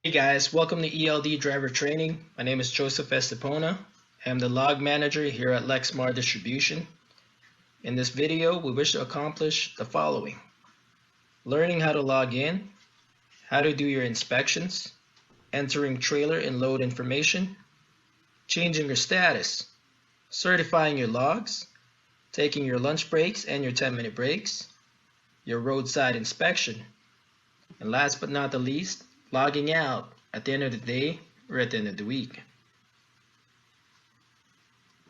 Hey guys, welcome to ELD Driver Training. My name is Joseph Estepona. I am the log manager here at Lexmar Distribution. In this video, we wish to accomplish the following: learning how to log in, how to do your inspections, entering trailer and load information, changing your status, certifying your logs, taking your lunch breaks and your 10-minute breaks, your roadside inspection, and last but not the least, logging out at the end of the day or at the end of the week.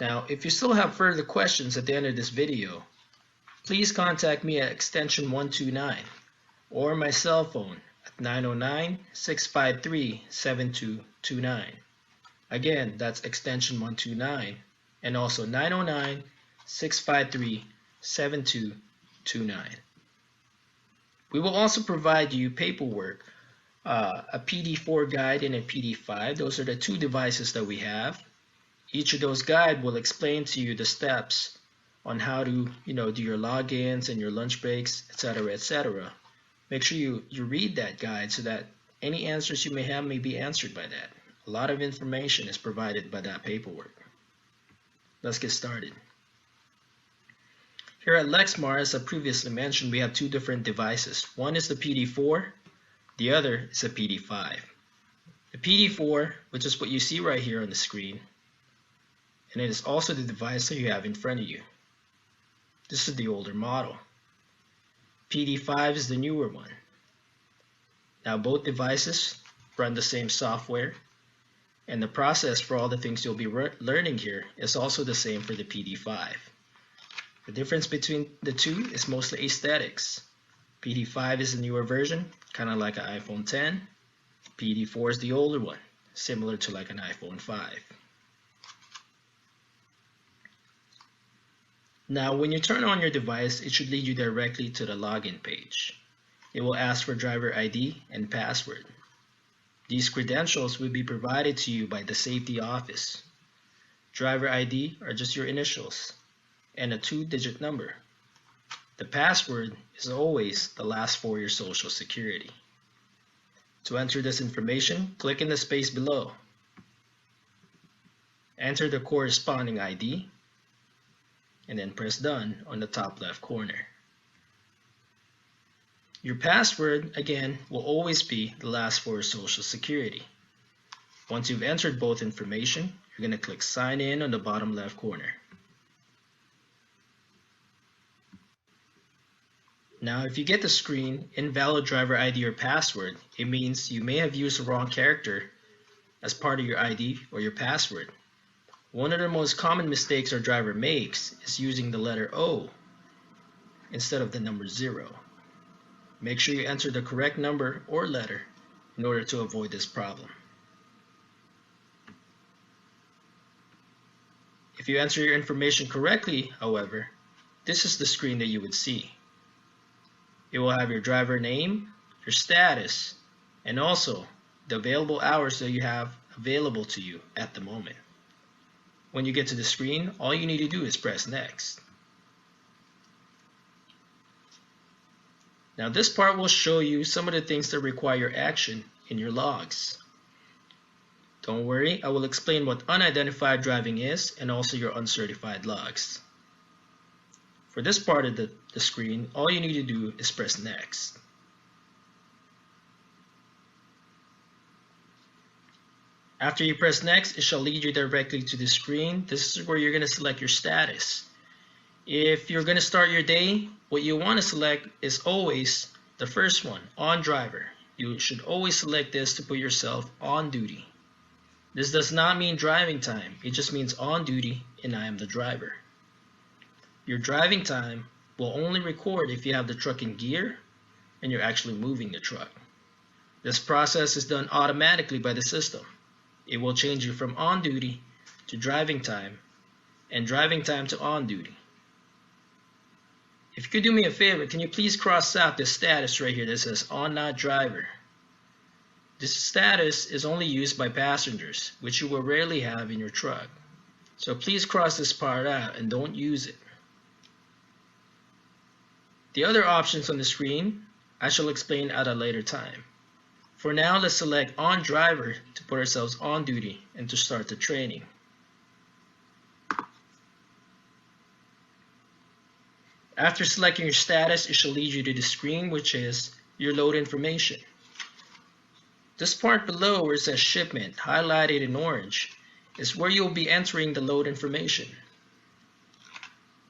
Now, if you still have further questions at the end of this video, please contact me at extension 129 or my cell phone at 909-653-7229. Again, that's extension 129 and also 909-653-7229. We will also provide you paperwork, a PD4 guide and a PD5. Those are the two devices that we have. Each of those guides will explain to you the steps on how to, do your logins and your lunch breaks, etc., etc. Make sure you read that guide so that any answers you may have may be answered by that. A lot of information is provided by that paperwork. Let's get started. Here at Lexmar, as I previously mentioned, we have two different devices. One is the PD4, the other is the PD5. The PD4, which is what you see right here on the screen, and it is also the device that you have in front of you. This is the older model. PD5 is the newer one. Now both devices run the same software, and the process for all the things you'll be learning here is also the same for the PD5. The difference between the two is mostly aesthetics. PD5 is the newer version, kind of like an iPhone 10. PD4 is the older one, similar to like an iPhone 5. Now, when you turn on your device, it should lead you directly to the login page. It will ask for driver ID and password. These credentials will be provided to you by the safety office. Driver ID are just your initials and a 2-digit number. The password is always the last 4 of your social security. To enter this information, click in the space below. Enter the corresponding ID, and then press done on the top left corner. Your password, again, will always be the last 4 of social security. Once you've entered both information, you're going to click sign in on the bottom left corner. Now, if you get the screen invalid driver ID or password, it means you may have used the wrong character as part of your ID or your password. One of the most common mistakes our driver makes is using the letter O instead of the number 0. Make sure you enter the correct number or letter in order to avoid this problem. If you enter your information correctly, however, this is the screen that you would see. It will have your driver name, your status, and also the available hours that you have available to you at the moment. When you get to the screen, all you need to do is press next. Now this part will show you some of the things that require action in your logs. Don't worry, I will explain what unidentified driving is and also your uncertified logs. For this part of the screen, all you need to do is press next. After you press next, it shall lead you directly to the screen. This is where you're going to select your status. If you're going to start your day, what you want to select is always the first one, on driver. You should always select this to put yourself on duty. This does not mean driving time. It just means on duty and I am the driver. Your driving time will only record if you have the truck in gear and you're actually moving the truck. This process is done automatically by the system. It will change you from on duty to driving time and driving time to on duty. If you could do me a favor, can you please cross out this status right here that says on not driver? This status is only used by passengers, which you will rarely have in your truck. So please cross this part out and don't use it. The other options on the screen I shall explain at a later time. For now, let's select on driver to put ourselves on duty and to start the training. After selecting your status, it shall lead you to the screen, which is your load information. This part below where it says shipment, highlighted in orange, is where you'll be entering the load information.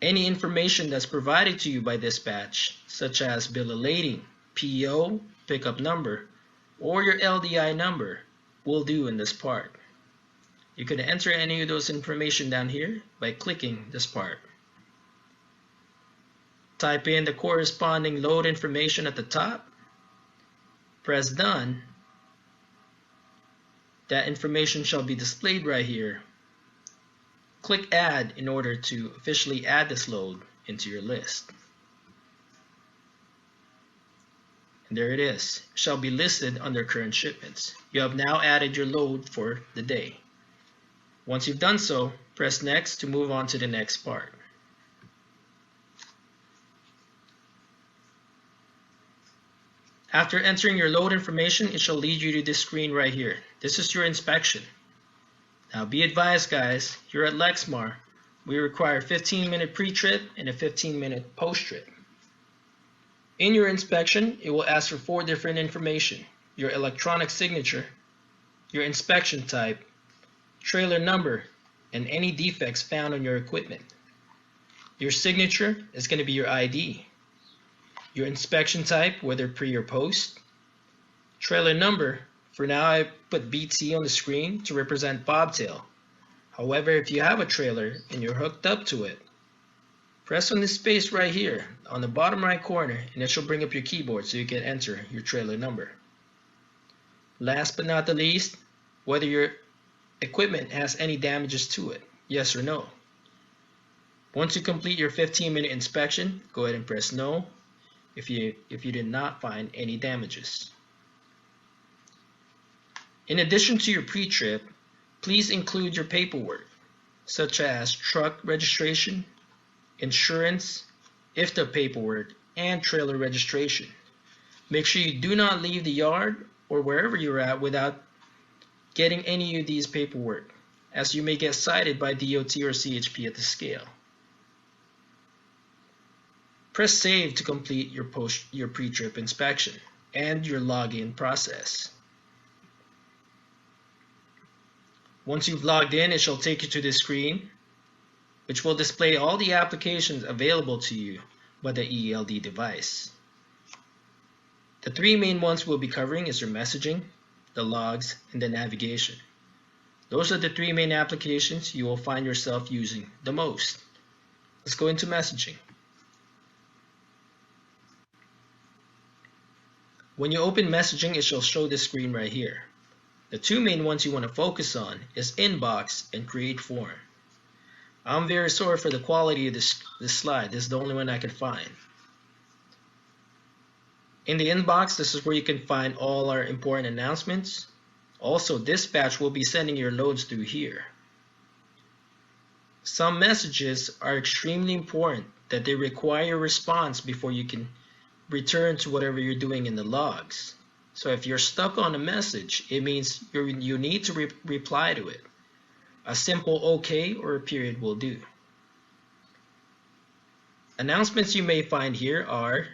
Any information that's provided to you by dispatch, such as bill of lading, PO, pickup number, or your LDI number, will do in this part. You can enter any of those information down here by clicking this part. Type in the corresponding load information at the top, press done. That information shall be displayed right here. Click add in order to officially add this load into your list. And there it is. It shall be listed under current shipments. You have now added your load for the day. Once you've done so, press next to move on to the next part. After entering your load information, it shall lead you to this screen right here. This is your inspection. Now be advised, guys, here at Lexmar, we require a 15-minute pre-trip and a 15-minute post-trip. In your inspection, it will ask for 4 different information: your electronic signature, your inspection type, trailer number, and any defects found on your equipment. Your signature is going to be your ID. Your inspection type, whether pre or post. Trailer number, for now I put BT on the screen to represent bobtail. However, if you have a trailer and you're hooked up to it, press on this space right here on the bottom right corner and it shall bring up your keyboard so you can enter your trailer number. Last but not the least, whether your equipment has any damages to it, yes or no. Once you complete your 15-minute inspection, go ahead and press no if you did not find any damages. In addition to your pre-trip, please include your paperwork, such as truck registration, insurance, IFTA paperwork, and trailer registration. Make sure you do not leave the yard or wherever you're at without getting any of these paperwork, as you may get cited by DOT or CHP at the scale. Press save to complete your pre-trip inspection and your login process. Once you've logged in, it shall take you to this screen, which will display all the applications available to you by the ELD device. The 3 main ones we'll be covering is your messaging, the logs, and the navigation. Those are the 3 main applications you will find yourself using the most. Let's go into messaging. When you open messaging, it shall show this screen right here. The 2 main ones you want to focus on is inbox and create form. I'm very sorry for the quality of this slide. This is the only one I could find. In the inbox, this is where you can find all our important announcements. Also, dispatch will be sending your loads through here. Some messages are extremely important that they require a response before you can return to whatever you're doing in the logs. So if you're stuck on a message, it means you need to reply to it. A simple OK or a period will do. Announcements you may find here are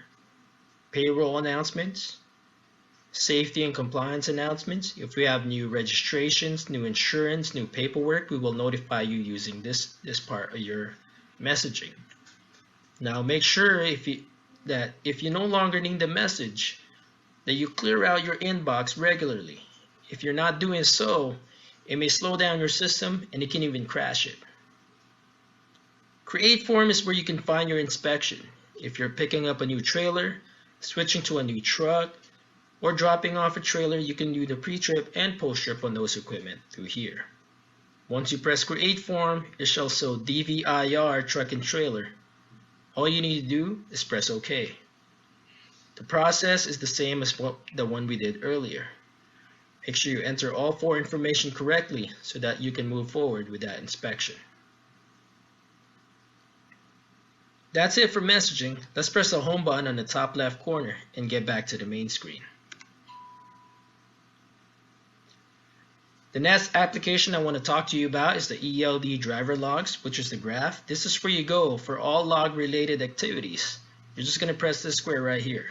payroll announcements, safety and compliance announcements. If we have new registrations, new insurance, new paperwork, we will notify you using this part of your messaging. Now make sure that if you no longer need the message, that you clear out your inbox regularly. If you're not doing so, it may slow down your system and it can even crash it. Create form is where you can find your inspection. If you're picking up a new trailer, switching to a new truck, or dropping off a trailer, you can do the pre-trip and post-trip on those equipment through here. Once you press create form, it shall show DVIR truck and trailer. All you need to do is press OK. The process is the same as the one we did earlier. Make sure you enter all 4 information correctly so that you can move forward with that inspection. That's it for messaging. Let's press the home button on the top left corner and get back to the main screen. The next application I want to talk to you about is the ELD driver logs, which is the graph. This is where you go for all log related activities. You're just going to press this square right here.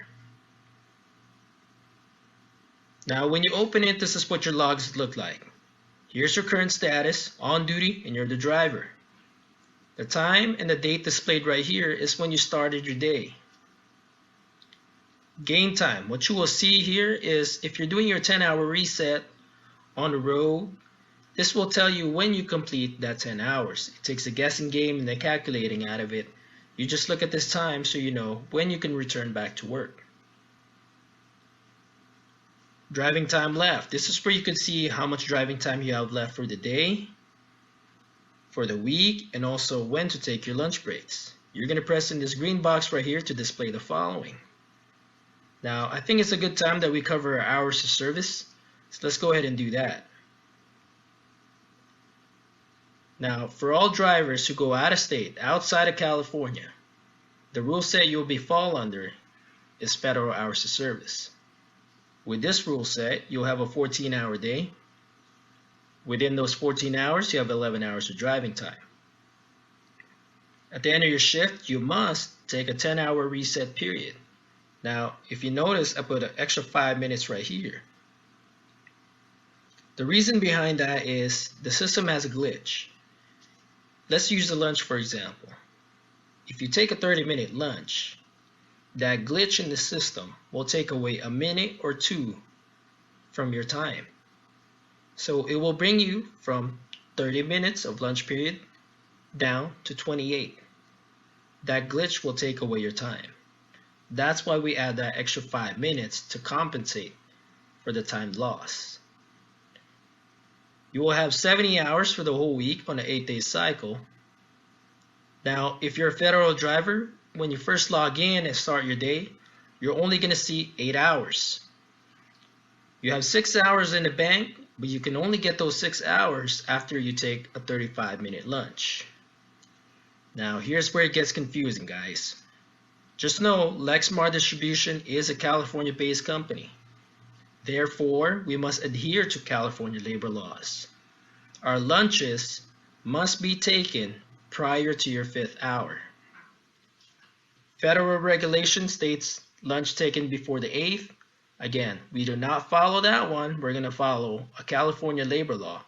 Now when you open it, this is what your logs look like. Here's your current status, on duty, and you're the driver. The time and the date displayed right here is when you started your day. Gain time. What you will see here is if you're doing your 10-hour reset on the road, this will tell you when you complete that 10 hours. It takes a guessing game and the calculating out of it. You just look at this time so you know when you can return back to work. Driving time left. This is where you can see how much driving time you have left for the day, for the week, and also when to take your lunch breaks. You're going to press in this green box right here to display the following. Now, I think it's a good time that we cover our hours of service, so let's go ahead and do that. Now, for all drivers who go out of state, outside of California, the rule set you'll be fall under is federal hours of service. With this rule set, you'll have a 14-hour day. Within those 14 hours, you have 11 hours of driving time. At the end of your shift, you must take a 10-hour reset period. Now, if you notice, I put an extra 5 minutes right here. The reason behind that is the system has a glitch. Let's use the lunch for example. If you take a 30-minute lunch, that glitch in the system will take away a minute or two from your time. So it will bring you from 30 minutes of lunch period down to 28. That glitch will take away your time. That's why we add that extra 5 minutes to compensate for the time loss. You will have 70 hours for the whole week on an 8-day cycle. Now, if you're a federal driver, when you first log in and start your day, you're only going to see 8 hours. You have 6 hours in the bank, but you can only get those 6 hours after you take a 35-minute lunch. Now, here's where it gets confusing, guys. Just know Lexmar Distribution is a California-based company. Therefore, we must adhere to California labor laws. Our lunches must be taken prior to your 5th hour. Federal regulation states lunch taken before the 8th. Again, we do not follow that one. We're going to follow a California labor law.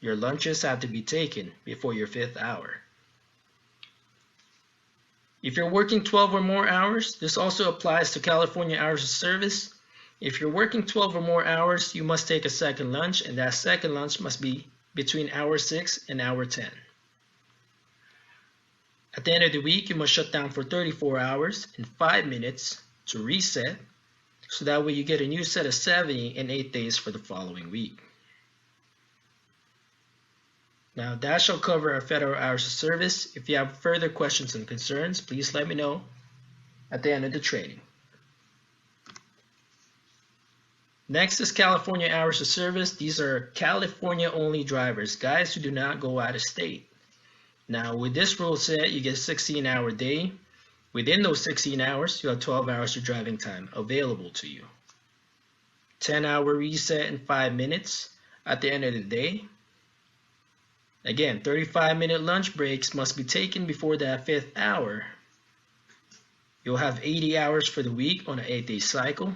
Your lunches have to be taken before your 5th hour. If you're working 12 or more hours, this also applies to California hours of service. If you're working 12 or more hours, you must take a second lunch, and that second lunch must be between hour 6 and hour 10. At the end of the week, you must shut down for 34 hours and 5 minutes to reset, so that way you get a new set of 70 and 8 days for the following week. Now that shall cover our federal hours of service. If you have further questions and concerns, please let me know at the end of the training. Next is California hours of service. These are California only drivers, guys who do not go out of state. Now with this rule set, you get a 16-hour day. Within those 16 hours, you have 12 hours of driving time available to you. 10-hour reset in 5 minutes at the end of the day. Again, 35-minute lunch breaks must be taken before that 5th hour. You'll have 80 hours for the week on an 8-day cycle.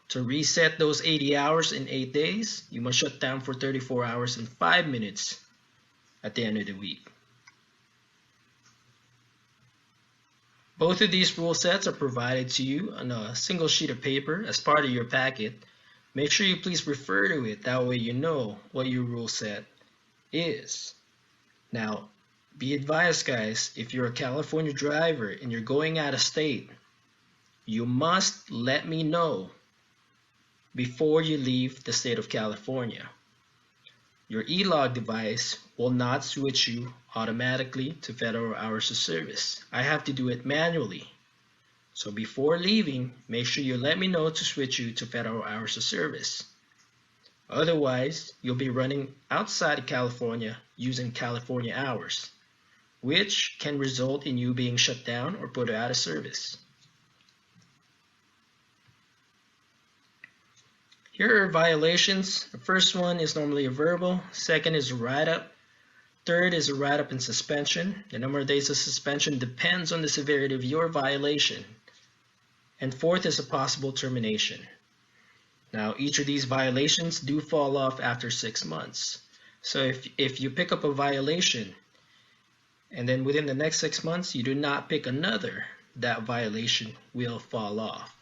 To reset those 80 hours in 8 days, you must shut down for 34 hours and 5 minutes at the end of the week. Both of these rule sets are provided to you on a single sheet of paper as part of your packet. Make sure you please refer to it, that way you know what your rule set is. Now, be advised guys, if you're a California driver and you're going out of state, you must let me know before you leave the state of California. Your e-log device will not switch you automatically to federal hours of service. I have to do it manually. So before leaving, make sure you let me know to switch you to federal hours of service. Otherwise, you'll be running outside of California using California hours, which can result in you being shut down or put out of service. Here are violations. The first one is normally a verbal. Second is a write-up. Third is a write-up and suspension. The number of days of suspension depends on the severity of your violation. And fourth is a possible termination. Now, each of these violations do fall off after 6 months. So if you pick up a violation and then within the next 6 months you do not pick another, that violation will fall off.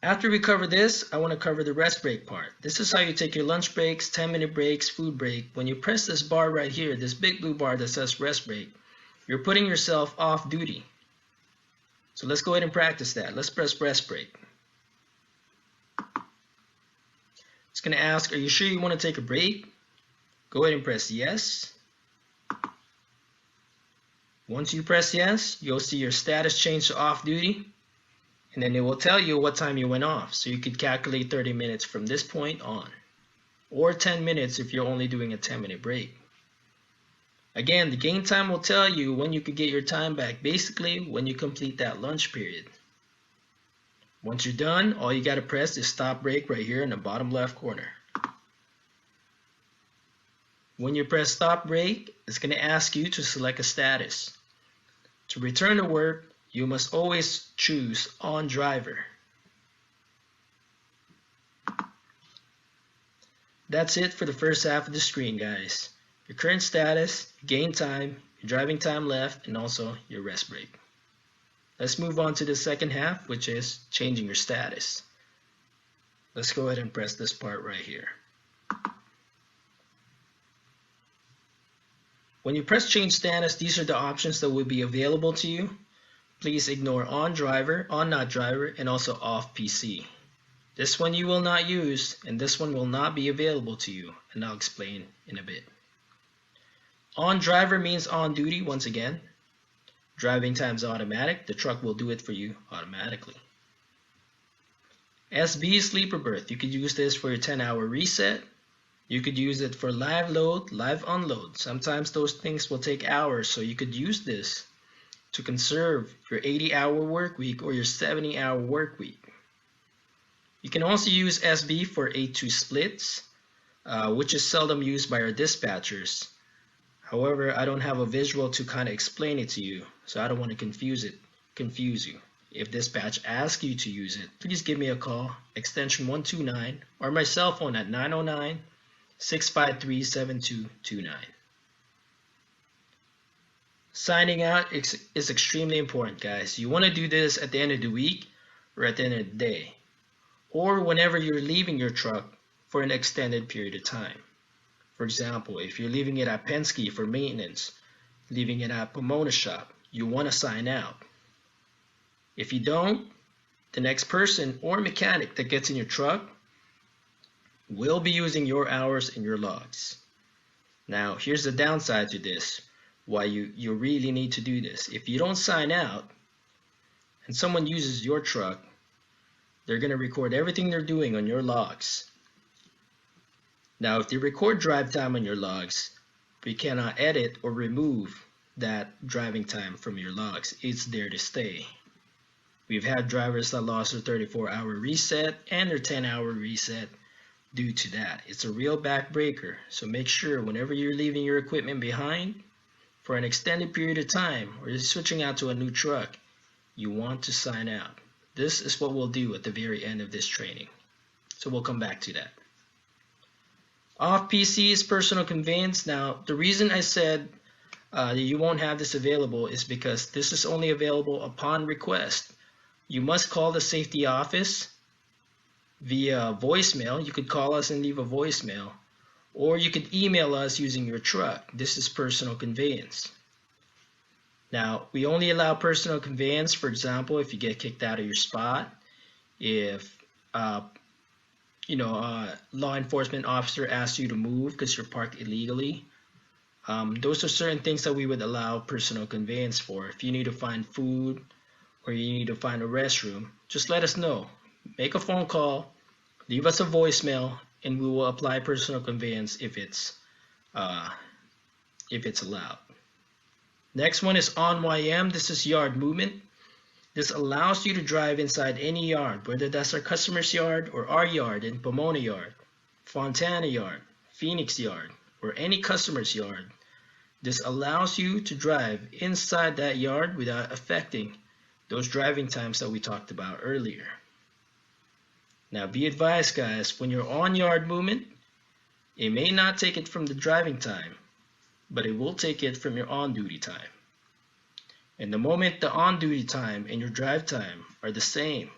After we cover this, I want to cover the rest break part. This is how you take your lunch breaks, 10-minute breaks, food break. When you press this bar right here, this big blue bar that says rest break, you're putting yourself off duty. So let's go ahead and practice that. Let's press rest break. It's going to ask, are you sure you want to take a break? Go ahead and press yes. Once you press yes, you'll see your status change to off duty. And then it will tell you what time you went off. So you could calculate 30 minutes from this point on. Or 10 minutes if you're only doing a 10-minute break. Again, the gain time will tell you when you could get your time back. Basically, when you complete that lunch period. Once you're done, all you got to press is stop break right here in the bottom left corner. When you press stop break, it's going to ask you to select a status. To return to work, you must always choose on driver. That's it for the first half of the screen, guys. Your current status, gain time, your driving time left, and also your rest break. Let's move on to the second half, which is changing your status. Let's go ahead and press this part right here. When you press change status, these are the options that will be available to you. Please ignore on driver, on not driver, and also off PC. This one you will not use, and this one will not be available to you, and I'll explain in a bit. On driver means on duty once again. Driving time is automatic. The truck will do it for you automatically. SB is sleeper berth. You could use this for your 10-hour reset. You could use it for live load, live unload. Sometimes those things will take hours, so you could use this to conserve your 80-hour work week or your 70-hour work week. You can also use SB for 8-2 splits, which is seldom used by our dispatchers. However, I don't have a visual to kind of explain it to you, so I don't want to confuse you. If dispatch asks you to use it, please give me a call, extension 129, or my cell phone at 909-653-7229. Signing out is extremely important, guys. You want to do this at the end of the week or at the end of the day, or whenever you're leaving your truck for an extended period of time. For example, if you're leaving it at Penske for maintenance, leaving it at Pomona shop, you want to sign out. If you don't, the next person or mechanic that gets in your truck will be using your hours and your logs. Now, here's the downside to this. Why you really need to do this. If you don't sign out and someone uses your truck, they're going to record everything they're doing on your logs. Now, if they record drive time on your logs, we cannot edit or remove that driving time from your logs. It's there to stay. We've had drivers that lost their 34-hour reset and their 10-hour reset due to that. It's a real backbreaker. So make sure whenever you're leaving your equipment behind for an extended period of time, or you're switching out to a new truck, you want to sign out. This is what we'll do at the very end of this training. So we'll come back to that. Off PC is personal conveyance. Now, the reason I said you won't have this available is because this is only available upon request. You must call the safety office via voicemail. You could call us and leave a voicemail. Or you could email us using your truck. This is personal conveyance. Now, we only allow personal conveyance, for example, if you get kicked out of your spot, if law enforcement officer asks you to move because you're parked illegally. Those are certain things that we would allow personal conveyance for. If you need to find food or you need to find a restroom, just let us know. Make a phone call, leave us a voicemail, and we will apply personal conveyance if it's allowed. Next one is on YM. This is yard movement. This allows you to drive inside any yard, whether that's our customer's yard or our yard in Pomona Yard, Fontana Yard, Phoenix Yard, or any customer's yard. This allows you to drive inside that yard without affecting those driving times that we talked about earlier. Now be advised, guys, when you're on yard movement, it may not take it from the driving time, but it will take it from your on-duty time. And the moment the on-duty time and your drive time are the same,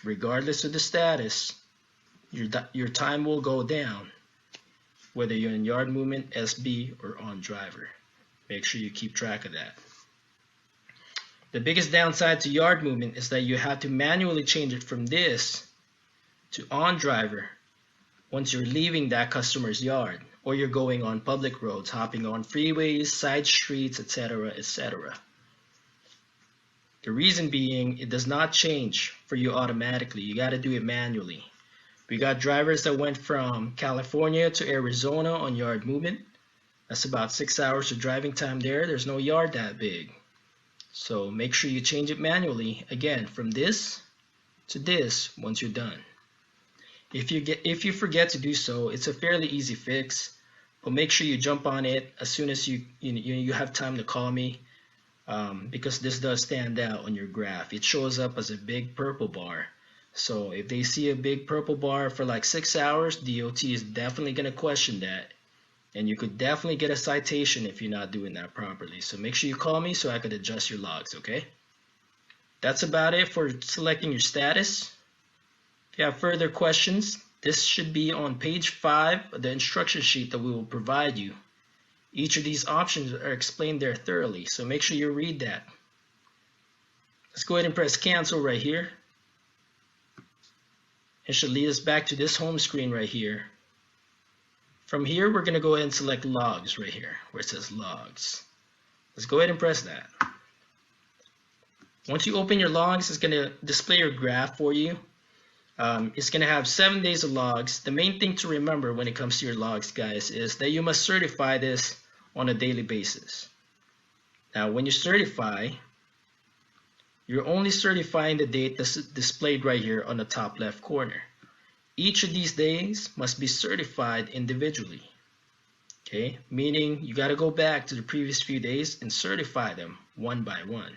regardless of the status, your time will go down, whether you're in yard movement, SB, or on driver. Make sure you keep track of that. The biggest downside to yard movement is that you have to manually change it from this to on driver once you're leaving that customer's yard, or you're going on public roads, hopping on freeways, side streets, etc., etc. The reason being, it does not change for you automatically. You got to do it manually. We got drivers that went from California to Arizona on yard movement. That's about 6 hours of driving time there. There's no yard that big. So make sure you change it manually, again, from this to this once you're done. If you forget to do so, it's a fairly easy fix, but make sure you jump on it as soon as you have time to call me. Because this does stand out on your graph. It shows up as a big purple bar. So if they see a big purple bar for like 6 hours, DOT is definitely going to question that. And you could definitely get a citation if you're not doing that properly. So make sure you call me so I could adjust your logs, okay? That's about it for selecting your status. If you have further questions, this should be on page 5 of the instruction sheet that we will provide you. Each of these options are explained there thoroughly, so make sure you read that. Let's go ahead and press cancel right here. It should lead us back to this home screen right here. From here, we're going to go ahead and select logs right here, where it says logs. Let's go ahead and press that. Once you open your logs, it's going to display your graph for you. It's going to have 7 days of logs. The main thing to remember when it comes to your logs, guys, is that you must certify this on a daily basis. Now, when you certify, you're only certifying the date that's displayed right here on the top left corner. Each of these days must be certified individually. Okay, meaning you got to go back to the previous few days and certify them one by one.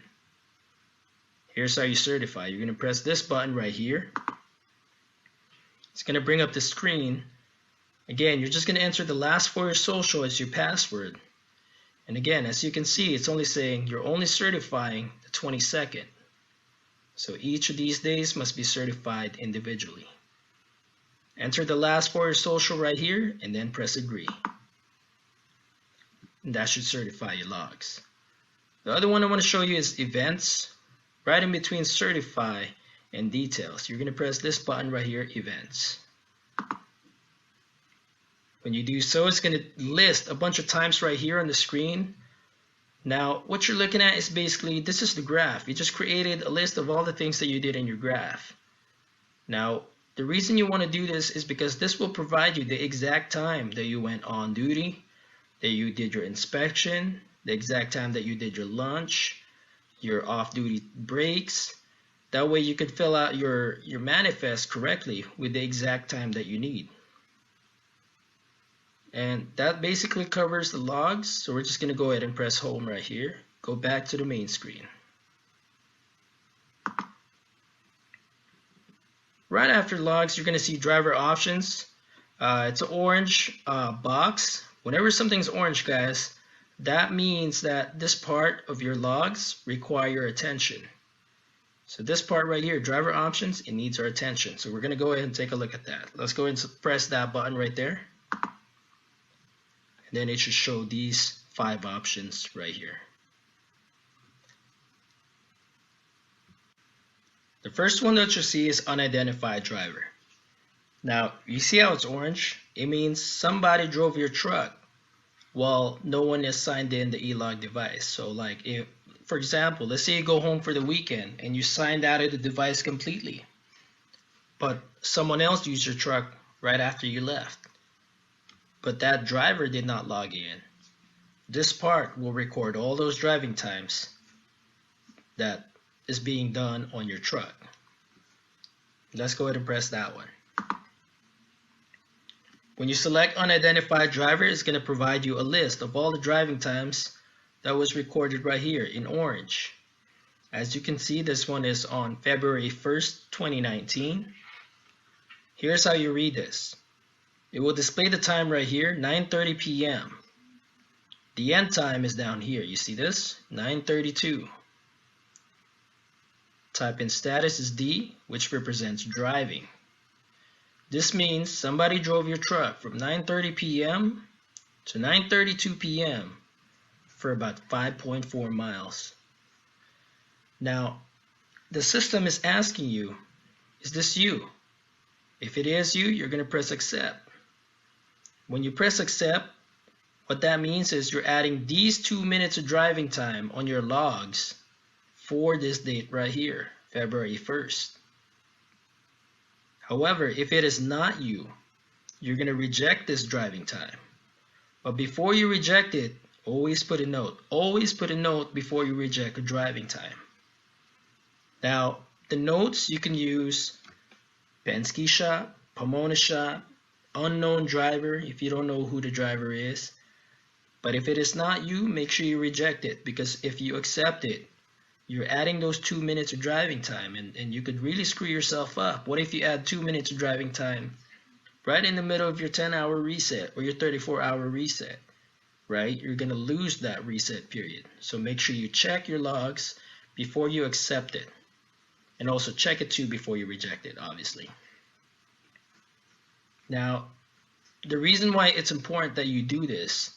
Here's how you certify. You're going to press this button right here. It's going to bring up the screen. Again, you're just going to enter the last 4 of your social as your password. And again, as you can see, it's only saying you're only certifying the 22nd. So each of these days must be certified individually. Enter the last 4 of your social right here and then press agree. And that should certify your logs. The other one I want to show you is events. Right in between certify and details, you're going to press this button right here, events. When you do so, it's going to list a bunch of times right here on the screen. Now, what you're looking at is basically, this is the graph. You just created a list of all the things that you did in your graph. Now, the reason you want to do this is because this will provide you the exact time that you went on duty, that you did your inspection, the exact time that you did your lunch, your off-duty breaks. That way you can fill out your manifest correctly with the exact time that you need. And that basically covers the logs. So we're just going to go ahead and press home right here. Go back to the main screen. Right after logs, you're going to see driver options. It's an orange box. Whenever something's orange, guys, that means that this part of your logs require your attention. So this part right here, driver options, it needs our attention. So we're going to go ahead and take a look at that. Let's go ahead and press that button right there. And then it should show these 5 options right here. The first one that you'll see is unidentified driver. Now, you see how it's orange? It means somebody drove your truck while no one has signed in the e-log device. So like, if, for example, let's say you go home for the weekend and you signed out of the device completely, but someone else used your truck right after you left, but that driver did not log in. This part will record all those driving times that is being done on your truck. Let's go ahead and press that one. When you select unidentified driver, it's going to provide you a list of all the driving times that was recorded right here in orange. As you can see, this one is on February 1st, 2019. Here's how you read this. It will display the time right here, 9:30 p.m. The end time is down here. You see this? 9:32. Type in status is D, which represents driving. This means somebody drove your truck from 9:30 p.m. to 9:32 p.m. for about 5.4 miles. Now, the system is asking you, is this you? If it is you, you're going to press accept. When you press accept, what that means is you're adding these 2 minutes of driving time on your logs for this date right here, February 1st. However, if it is not you, you're going to reject this driving time. But before you reject it, always put a note. Always put a note before you reject a driving time. Now, the notes you can use Penske shop, Pomona shop, unknown driver if you don't know who the driver is. But if it is not you, make sure you reject it, because if you accept it, you're adding those 2 minutes of driving time, and you could really screw yourself up. What if you add 2 minutes of driving time right in the middle of your 10-hour reset or your 34-hour reset, right? You're going to lose that reset period. So make sure you check your logs before you accept it. And also check it too before you reject it, obviously. Now, the reason why it's important that you do this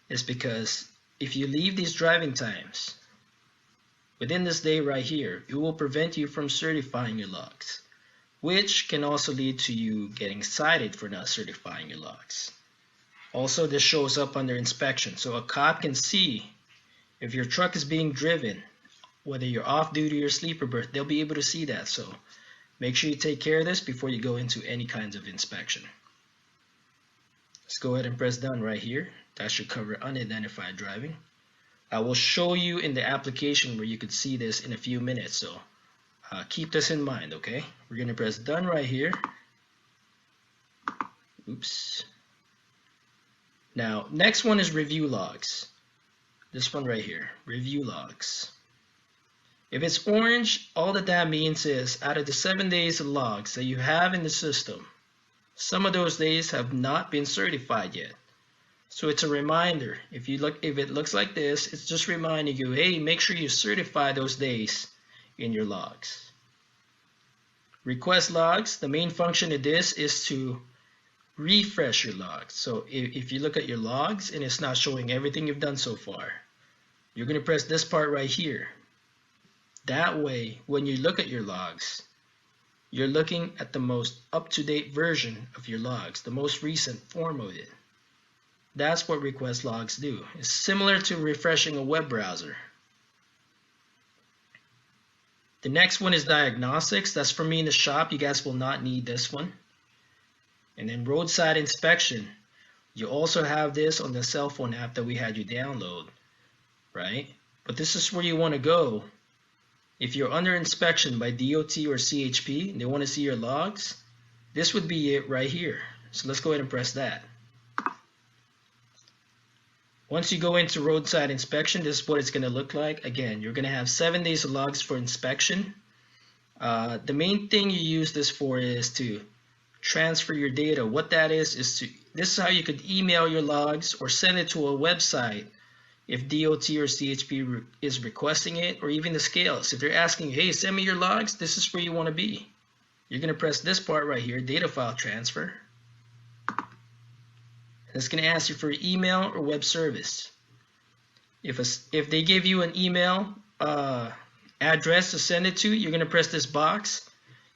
is because if you leave these driving times within this day right here, it will prevent you from certifying your logs, which can also lead to you getting cited for not certifying your logs. Also, this shows up under inspection, so a cop can see if your truck is being driven, whether you're off duty or sleeper berth, they'll be able to see that. So make sure you take care of this before you go into any kinds of inspection. Let's go ahead and press done right here. That should cover unidentified driving. I will show you in the application where you could see this in a few minutes, so keep this in mind, okay? We're going to press done right here. Oops. Now, next one is review logs. This one right here, review logs. If it's orange, all that means is out of the 7 days of logs that you have in the system, some of those days have not been certified yet. So it's a reminder. If it looks like this, it's just reminding you, hey, make sure you certify those days in your logs. Request logs, the main function of this is to refresh your logs. So if you look at your logs and it's not showing everything you've done so far, you're going to press this part right here. That way, when you look at your logs, you're looking at the most up-to-date version of your logs, the most recent form of it. That's what request logs do. It's similar to refreshing a web browser. The next one is diagnostics. That's for me in the shop. You guys will not need this one. And then roadside inspection. You also have this on the cell phone app that we had you download, right? But this is where you want to go. If you're under inspection by DOT or CHP and they want to see your logs, this would be it right here. So let's go ahead and press that. Once you go into roadside inspection, this is what it's going to look like. Again, you're going to have 7 days of logs for inspection. The main thing you use this for is to transfer your data. What that is this is how you could email your logs or send it to a website if DOT or CHP is requesting it, or even the scales. If they're asking, hey, send me your logs, this is where you want to be. You're going to press this part right here, data file transfer. It's going to ask you for email or web service. If they give you an email address to send it to, you're going to press this box.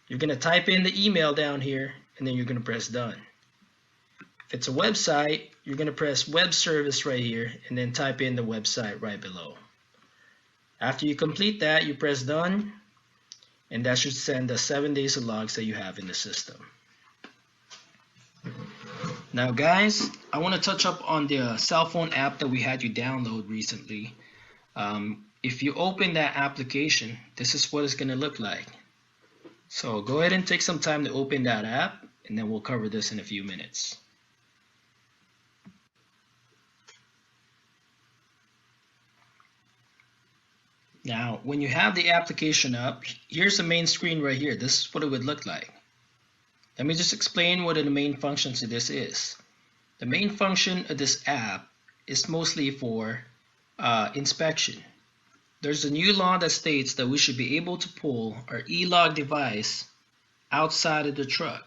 You're going to type in the email down here, and then you're going to press done. If it's a website, you're going to press web service right here, and then type in the website right below. After you complete that, you press done, and that should send the 7 days of logs that you have in the system. Now guys, I want to touch up on the cell phone app that we had you download recently. if you open that application, this is what it's going to look like. So go ahead and take some time to open that app, and then we'll cover this in a few minutes. Now, when you have the application up, here's the main screen right here. This is what it would look like. Let me just explain what the main functions of this is. The main function of this app is mostly for inspection. There's a new law that states that we should be able to pull our e-log device outside of the truck.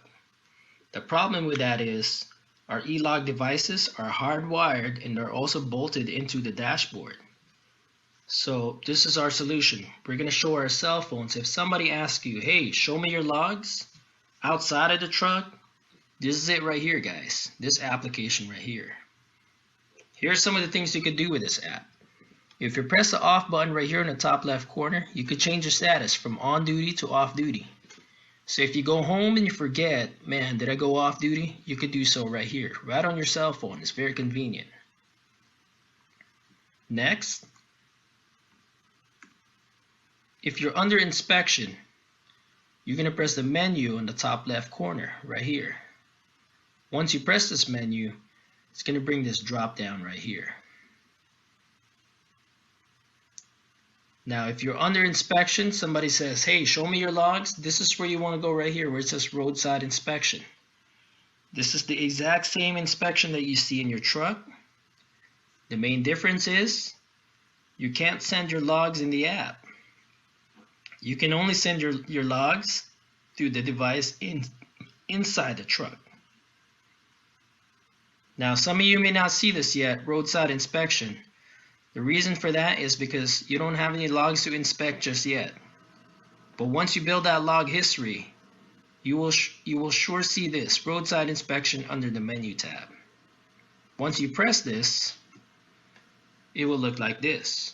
The problem with that is our e-log devices are hardwired and they're also bolted into the dashboard. So this is our solution. We're going to show our cell phones. If somebody asks you, hey, show me your logs outside of the truck, this is it right here, guys. This application right here. Here's some of the things you could do with this app. If you press the off button right here in the top left corner, you could change your status from on duty to off duty. So if you go home and you forget, man, did I go off duty? You could do so right here, right on your cell phone. It's very convenient. Next, if you're under inspection, you're going to press the menu in the top left corner right here. Once you press this menu, it's going to bring this drop down right here. Now, if you're under inspection, somebody says, hey, show me your logs. This is where you want to go right here where it says roadside inspection. This is the exact same inspection that you see in your truck. The main difference is you can't send your logs in the app. You can only send your logs through the device inside the truck. Now, some of you may not see this yet, roadside inspection. The reason for that is because you don't have any logs to inspect just yet. But once you build that log history, you will sure see this, roadside inspection, under the menu tab. Once you press this, it will look like this.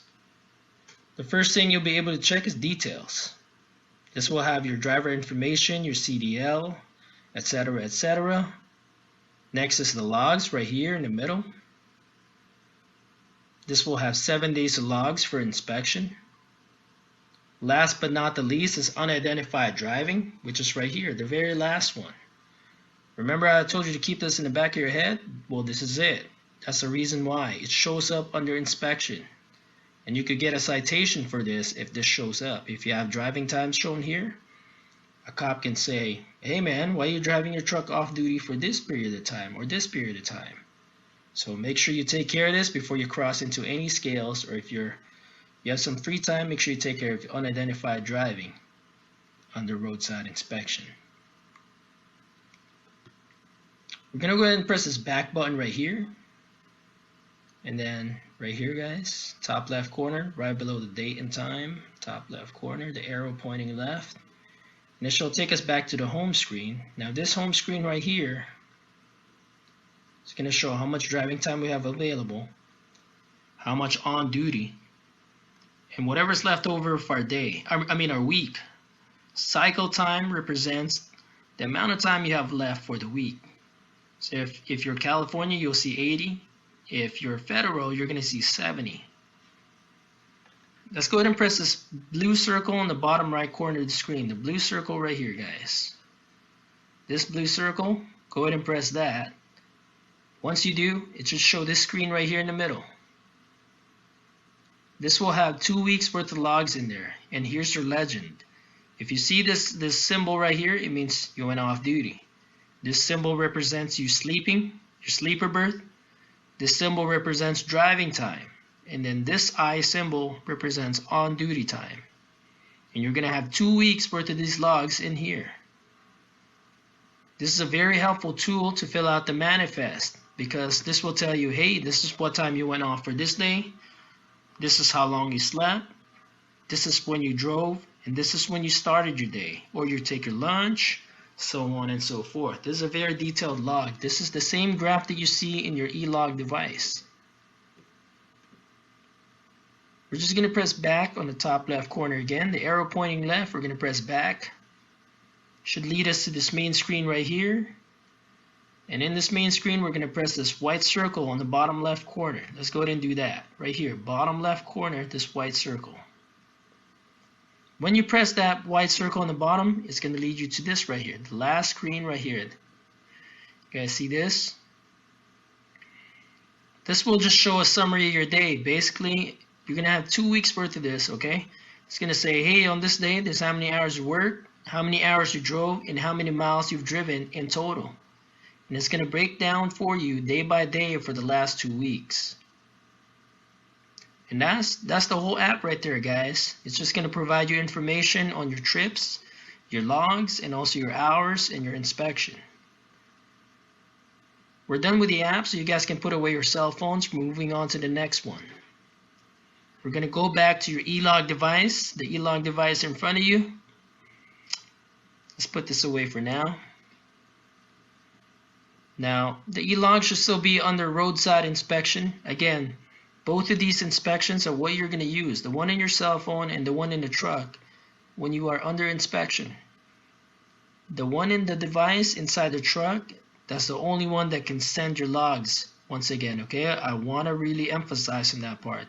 The first thing you'll be able to check is details. This will have your driver information, your CDL, etc., etc. Next is the logs right here in the middle. This will have 7 days of logs for inspection. Last but not the least is unidentified driving, which is right here, the very last one. Remember I told you to keep this in the back of your head? Well, this is it. That's the reason why. It shows up under inspection. And you could get a citation for this if this shows up. If you have driving times shown here, a cop can say, hey man, why are you driving your truck off duty for this period of time or this period of time? So make sure you take care of this before you cross into any scales, or if you have some free time, make sure you take care of unidentified driving under roadside inspection. We're going to go ahead and press this back button right here. And then right here, guys, top left corner, right below the date and time, top left corner, the arrow pointing left. And this will take us back to the home screen. Now this home screen right here, it's going to show how much driving time we have available, how much on duty, and whatever's left over for our day, our week. Cycle time represents the amount of time you have left for the week. So if you're California, you'll see 80. If you're federal, you're going to see 70. Let's go ahead and press this blue circle in the bottom right corner of the screen. The blue circle right here, guys. This blue circle, go ahead and press that. Once you do, it should show this screen right here in the middle. This will have 2 weeks worth of logs in there. And here's your legend. If you see this symbol right here, it means you went off duty. This symbol represents you sleeping, your sleeper berth. This symbol represents driving time. And then this I symbol represents on duty time. And you're going to have 2 weeks worth of these logs in here. This is a very helpful tool to fill out the manifest, because this will tell you, hey, this is what time you went off for this day. This is how long you slept. This is when you drove. And this is when you started your day. Or you take your lunch, so on and so forth. This is a very detailed log. This is the same graph that you see in your e-log device. We're just going to press back on the top left corner again. The arrow pointing left, we're going to press back. Should lead us to this main screen right here. And in this main screen, we're going to press this white circle on the bottom left corner. Let's go ahead and do that. Right here, bottom left corner, this white circle. When you press that white circle on the bottom, it's going to lead you to this right here, the last screen right here. You guys see this? This will just show a summary of your day. Basically, you're going to have 2 weeks worth of this, okay? It's going to say, hey, on this day, there's how many hours you worked, how many hours you drove, and how many miles you've driven in total. And it's going to break down for you day by day for the last 2 weeks. And that's the whole app right there, guys. It's just going to provide you information on your trips, your logs, and also your hours and your inspection. We're done with the app, so you guys can put away your cell phones. We're moving on to the next one. We're going to go back to your e-log device, the e-log device in front of you. Let's put this away for now. Now, the e-log should still be under roadside inspection. Again, both of these inspections are what you're going to use, the one in your cell phone and the one in the truck when you are under inspection. The one in the device inside the truck, that's the only one that can send your logs once again, okay? I want to really emphasize on that part.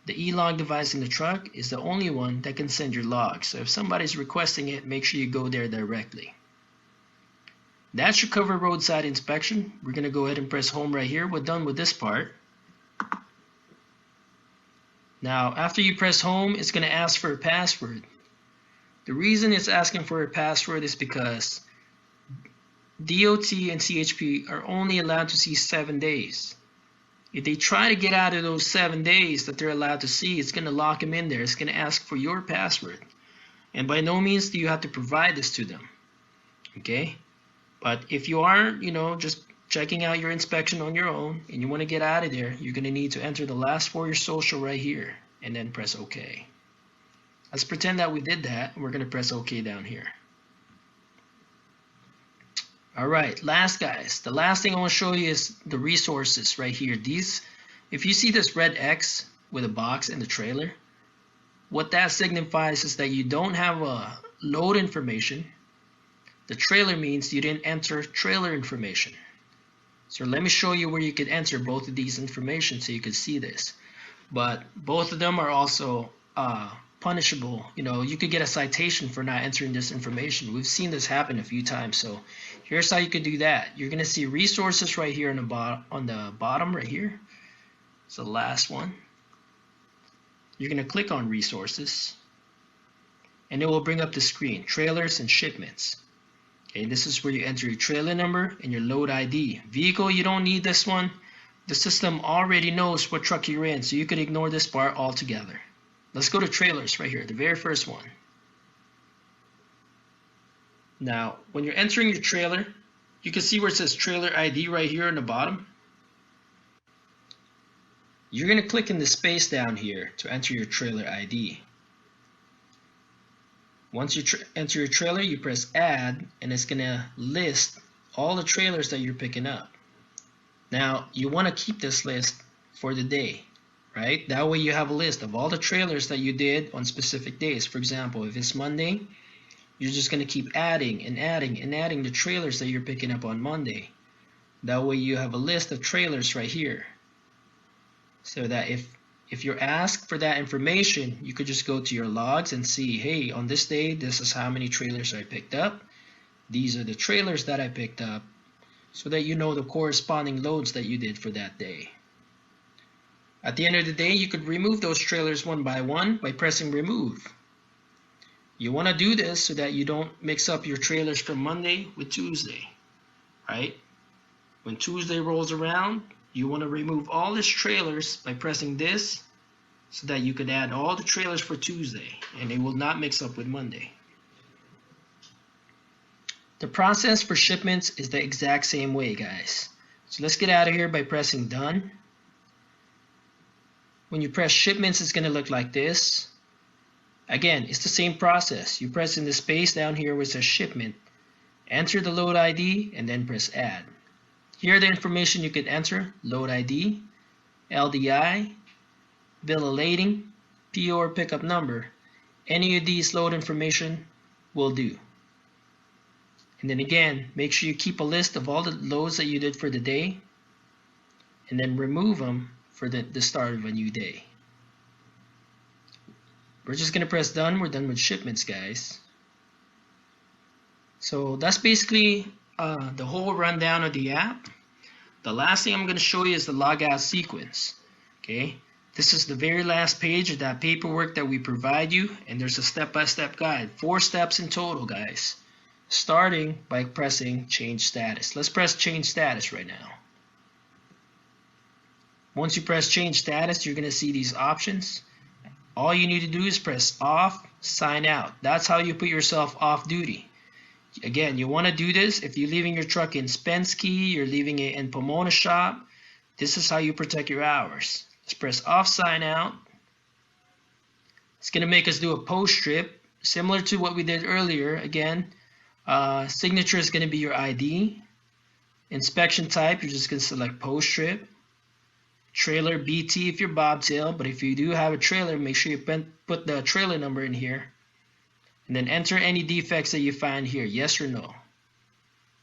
The e-log device in the truck is the only one that can send your logs. So if somebody's requesting it, make sure you go there directly. That should cover roadside inspection. We're going to go ahead and press home right here. We're done with this part. Now, after you press home, it's going to ask for a password. The reason it's asking for a password is because DOT and CHP are only allowed to see 7 days. If they try to get out of those 7 days that they're allowed to see, it's going to lock them in there. It's going to ask for your password. And by no means do you have to provide this to them. Okay? But if you are, just checking out your inspection on your own and you want to get out of there, you're going to need to enter the last 4 of your social right here and then press OK. Let's pretend that we did that. We're going to press OK down here. Alright, last guys. The last thing I want to show you is the resources right here. These, if you see this red X with a box in the trailer, what that signifies is that you don't have a load information. The trailer means you didn't enter trailer information. So let me show you where you could enter both of these information so you could see this. But both of them are also punishable. You could get a citation for not entering this information. We've seen this happen a few times. So here's how you could do that. You're going to see resources right here on the bottom right here. It's the last one. You're going to click on resources and it will bring up the screen, trailers and shipments. Okay, this is where you enter your trailer number and your load ID. Vehicle, you don't need this one. The system already knows what truck you're in, so you could ignore this part altogether. Let's go to trailers right here, the very first one. Now, when you're entering your trailer, you can see where it says trailer ID right here on the bottom. You're going to click in the space down here to enter your trailer ID. Once you enter your trailer, you press add and it's going to list all the trailers that you're picking up. Now, you want to keep this list for the day, right? That way you have a list of all the trailers that you did on specific days. For example, if it's Monday, you're just going to keep adding and adding and adding the trailers that you're picking up on Monday. That way you have a list of trailers right here. So that if you're asked for that information, you could just go to your logs and see, hey, on this day, this is how many trailers I picked up. These are the trailers that I picked up, so that you know the corresponding loads that you did for that day. At the end of the day, you could remove those trailers one by one by pressing remove. You want to do this so that you don't mix up your trailers from Monday with Tuesday, right? When Tuesday rolls around, you want to remove all these trailers by pressing this so that you could add all the trailers for Tuesday and they will not mix up with Monday. The process for shipments is the exact same way, guys. So let's get out of here by pressing done. When you press shipments, it's going to look like this. Again, it's the same process. You press in the space down here where it says shipment, enter the load ID, and then press add. Here are the information you could enter: load ID, LDI, bill of lading, PO or pickup number. Any of these load information will do. And then again, make sure you keep a list of all the loads that you did for the day, and then remove them for the start of a new day. We're just going to press done. We're done with shipments, guys. So that's basically the whole rundown of the app. The last thing I'm going to show you is the logout sequence. Okay, this is the very last page of that paperwork that we provide you, and there's a step-by-step guide. 4 steps in total, guys. Starting by pressing change status. Let's press change status right now. Once you press change status, you're going to see these options. All you need to do is press off, sign out. That's how you put yourself off duty. Again, you want to do this if you're leaving your truck in Penske, you're leaving it in Pomona shop. This is how you protect your hours. Let's press off, sign out. It's going to make us do a post trip, similar to what we did earlier. Again, signature is going to be your ID. Inspection type, you're just going to select post trip. Trailer BT if you're bobtail, but if you do have a trailer, make sure you put the trailer number in here. And then enter any defects that you find here, yes or no.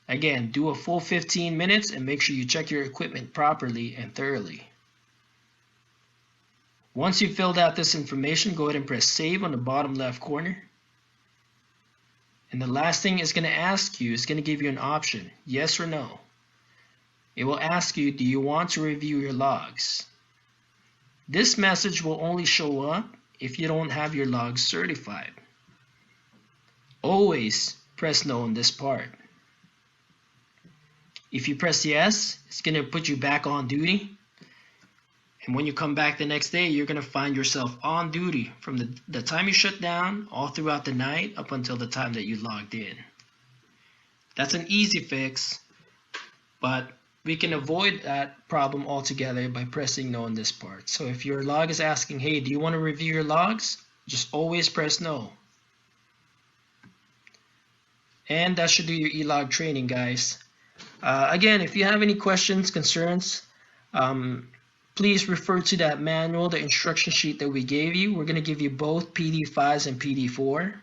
Again, do a full 15 minutes and make sure you check your equipment properly and thoroughly. Once you've filled out this information, go ahead and press save on the bottom left corner. And the last thing it's going to ask you is going to give you an option, yes or no. It will ask you, do you want to review your logs? This message will only show up if you don't have your logs certified. Always press no on this part. If you press yes, it's going to put you back on duty. And when you come back the next day, you're going to find yourself on duty from the time you shut down all throughout the night up until the time that you logged in. That's an easy fix, but we can avoid that problem altogether by pressing no on this part. So if your log is asking, hey, do you want to review your logs? Just always press no. And that should do your e-log training, guys. Again, if you have any questions, concerns, please refer to that manual, the instruction sheet that we gave you. We're going to give you both PD5s and PD4.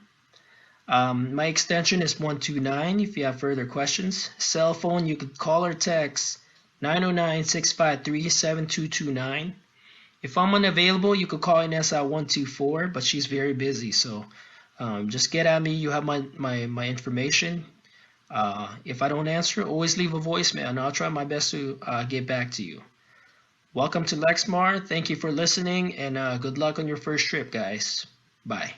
My extension is 129 if you have further questions. Cell phone, you could call or text 909-653-7229. If I'm unavailable, you could call Ines at 124, but she's very busy, so just get at me. You have my information. If I don't answer, always leave a voicemail, and I'll try my best to get back to you. Welcome to Lexmar. Thank you for listening, and good luck on your first trip, guys. Bye.